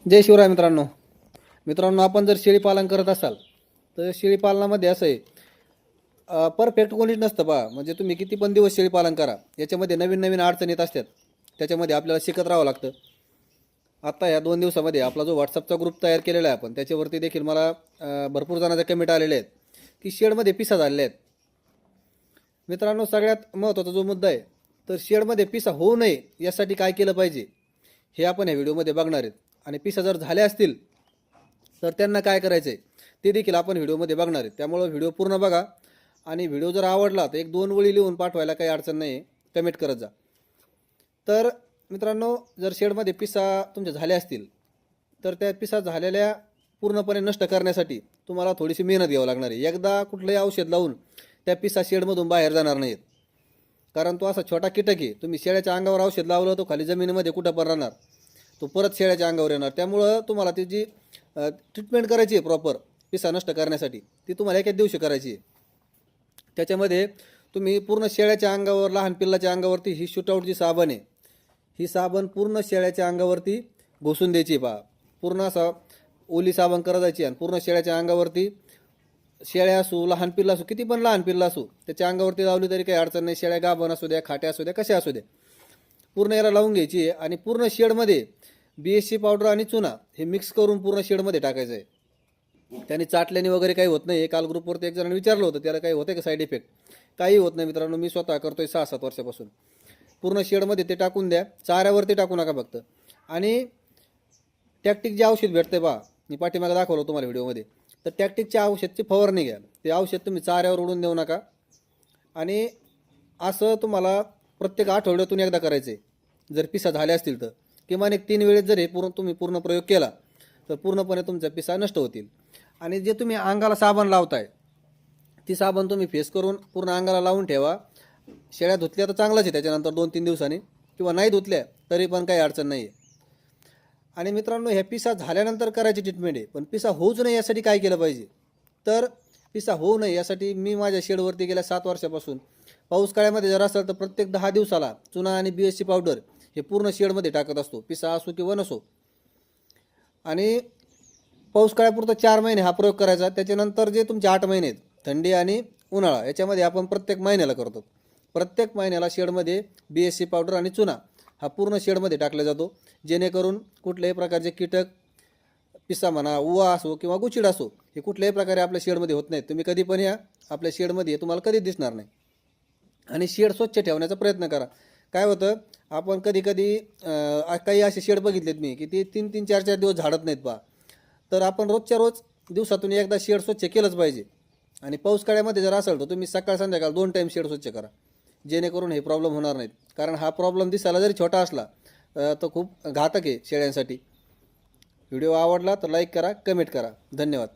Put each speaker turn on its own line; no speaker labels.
जय शिवराय मित्रांनो. आपण जर शेळी पालन करत असाल तर शेळी पालनामध्ये असं आहे, परफेक्ट कोणीच नसतं बा. म्हणजे तुम्ही किती पण दिवस शेळी पालन करा, याच्यामध्ये नवीन नवीन अडचणी येत असतात. त्याच्यामध्ये आपल्याला शिकत राहावं लागतं. आता ह्या 2 दिवसामध्ये आपला जो व्हॉट्सअपचा ग्रुप तयार केलेला आहे आपण, त्याच्यावरती देखील मला भरपूर जणांचे कमेंट आलेले आहेत की शेडमध्ये पिसा झालेले आहेत. मित्रांनो, सगळ्यात महत्त्वाचा जो मुद्दा आहे, तर शेडमध्ये पिसा होऊ नये यासाठी काय केलं पाहिजे हे आपण या व्हिडिओमध्ये बघणार आहेत. आणि पिसा जर झाले असतील तर त्यांना काय करायचं आहे ते देखील आपण व्हिडिओमध्ये बघणार आहेत. त्यामुळे व्हिडिओ पूर्ण बघा. आणि व्हिडिओ जर आवडला तर 1-2 ओळी लिहून पाठवायला काही अडचण नाही, कमेंट करत जा. तर मित्रांनो, जर शेडमध्ये पिसा तुमचे झाले असतील तर त्या पिसा झालेल्या पूर्णपणे नष्ट करण्यासाठी तुम्हाला थोडीशी मेहनत घ्यावी लागणार आहे. एकदा कुठलंही औषध लावून त्या पिसा शेडमधून बाहेर जाणार नाहीत, कारण तो असा छोटा कीटक आहे. तुम्ही शेळ्याच्या अंगावर औषध लावलं तो खाली जमिनीमध्ये कुठं पण राहणार, तो परत शेळ्याच्या अंगावर येणार. त्यामुळं तुम्हाला ती जी ट्रीटमेंट करायची आहे प्रॉपर पिसा नष्ट करण्यासाठी, ती तुम्हाला एकाच दिवशी करायची आहे. त्याच्यामध्ये तुम्ही पूर्ण शेळ्याच्या अंगावर, लहान पिल्लाच्या अंगावरती ही शूटआउट जी साबण आहे, ही साबण पूर्ण शेळ्याच्या अंगावरती घोसून द्यायची. पहा, पूर्ण असा ओली साबण करायची आणि पूर्ण शेळ्याच्या अंगावरती, शेळ्या असू, लहान पिल्ला असू, किती पण लहान पिल्ला असू, त्याच्या अंगावरती लावली तरी काही अडचण नाही. शेळ्या गाभण असू द्या, खाट्या असू द्या, कशा असू द्या, पूर्ण याला लावून घ्यायची आहे. आणि पूर्ण शेडमध्ये BSC पावडर आणि चुना हे मिक्स करून पूर्ण शेडमध्ये टाकायचं आहे. त्याने चाटल्याने वगैरे काही होत नाही. काल ग्रुपवरती एक जणांनी विचारलं होतं त्याला काही होतं का साईड इफेक्ट. काही होत नाही मित्रांनो, मी स्वतः करतोय 6-7 वर्षापासून. पूर्ण शेडमध्ये ते टाकून द्या, चाऱ्यावरती टाकू नका फक्त. आणि टॅक्टिक जे औषध भेटते बा, मी पाठीमागे दाखवलं तुम्हाला व्हिडिओमध्ये, तर टॅक्टिकच्या औषधची फवारणी घ्या. ते औषध तुम्ही चाऱ्यावर उडून देऊ नका. आणि असं तुम्हाला प्रत्येक आठवड्यातून एकदा करायचं आहे. जर पिसा झाले असतील तर किमान 3 वेळेस जर हे तुम्ही पूर्ण प्रयोग केला तर पूर्णपणे तुमचा पिसा नष्ट होतील. आणि जे तुम्ही अंगाला साबण लावताय, ती साबण तुम्ही फेस करून पूर्ण अंगाला लावून ठेवा. शेळ्या धुतल्या तर चांगलंच आहे, त्याच्यानंतर 2-3 दिवसांनी, किंवा नाही धुतल्या तरी पण काही अडचण नाही आहे. आणि मित्रांनो, ह्या पिसा झाल्यानंतर करायची ट्रीटमेंट आहे. पण पिसा होऊच नये यासाठी काय केलं पाहिजे, तर पिसा होऊ नये यासाठी मी माझ्या शेडवरती गेल्या 7 वर्षापासून, पाऊस काळ्यामध्ये जर असेल तर प्रत्येक 10 दिवसाला चुना आणि BSC पावडर हे पूर्ण शेडमध्ये टाकत असतो, पिसा असो किंवा नसो. आणि पाऊस काळापुरता 4 महिने हा प्रयोग करायचा. त्याच्यानंतर जे तुमचे 8 महिने आहेत, थंडी आणि उन्हाळा, याच्यामध्ये आपण प्रत्येक महिन्याला करतो. प्रत्येक महिन्याला शेडमध्ये BSC पावडर आणि चुना हा पूर्ण शेडमध्ये टाकला जातो, जेणेकरून कुठल्याही प्रकारचे कीटक, पिसा म्हणा, उवा असो किंवा गुचिड असो, हे कुठल्याही प्रकारे आपल्या शेडमध्ये होत नाहीत. तुम्ही कधी पण या आपल्या शेडमध्ये, तुम्हाला कधीच दिसणार नाही. आणि शेड स्वच्छ ठेवण्याचा प्रयत्न करा. काय होतं, आपण कधी कधी काही असे शेड बघितलेत मी की ते 3-3, 4-4 दिवस झाडत नाहीत बा. तर आपण रोजच्या रोज दिवसातून एकदा शेड स्वच्छ केलंच पाहिजे. आणि पाऊस काळ्यामध्ये जर असेल तर तुम्ही सकाळ संध्याकाळ 2 टाईम शेड स्वच्छ करा, जेणेकरून हे प्रॉब्लेम होणार नाहीत. कारण हा प्रॉब्लेम दिसायला जरी छोटा असला तर खूप घातक आहे शेळ्यांसाठी. व्हिडिओ आवडला तर लाईक करा, कमेंट करा. धन्यवाद.